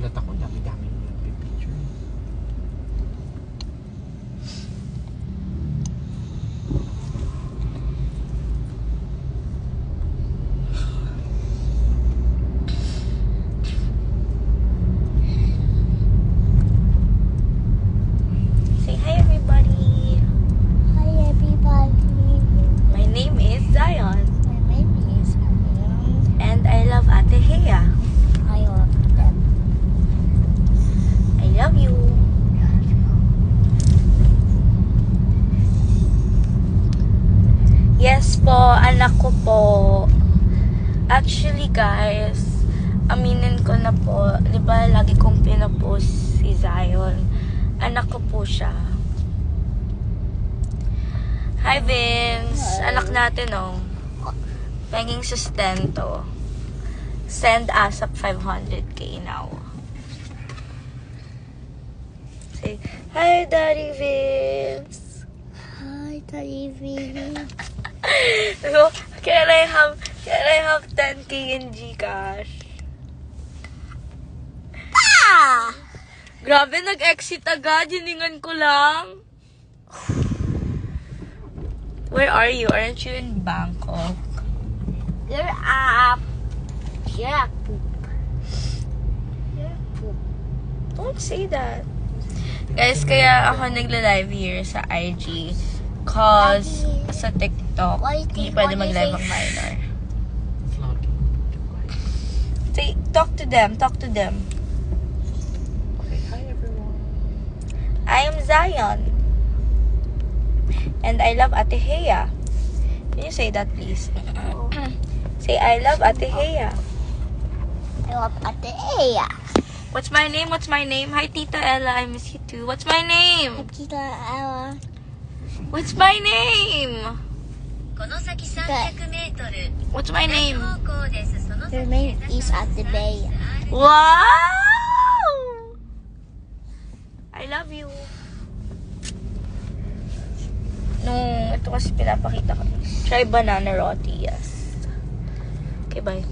Nagulat ako, dami-dami mo nagpipicture. Say hi, everybody. Hi everybody. My name is Zion, My name is Ariel. and I love Ate Hea. I love them. I love you. Yes po, anak ko po. Actually guys, aminin ko na po, di ba lagi kong pinapost si Zion. Anak ko po siya. Hi Vince, Hi. anak natin oh. Penging sustento. Send us up 500k now. Say, hi Daddy Vince. Hi Daddy. So, can I have 10k in Gcash? Ah! Grabe, nag-exit agad. Hiningan ko lang. Where are you? Aren't you in Bangkok? You're up. Yeah, poop. You're poop. Don't say that. Guys, kaya ako nagla-live here sa IG. Cause sa TikTok, hindi pwede mag-live ang minor. Vlogging. Say, talk to them. Okay, hi everyone. I am Zion. And I love Ate Hea. Can you say that, please? Say, I love Ate Hea. I love Atea. What's my name? Hi, Tita Ella. I miss you too. What's my name? Tita Ella. What's my name? この先300メートル What's my name? 方向です。その Your 先 name is Atea. Wow! I love you. No, ito kasi pinapakita ko. Try banana roti, yes. Okay, bye.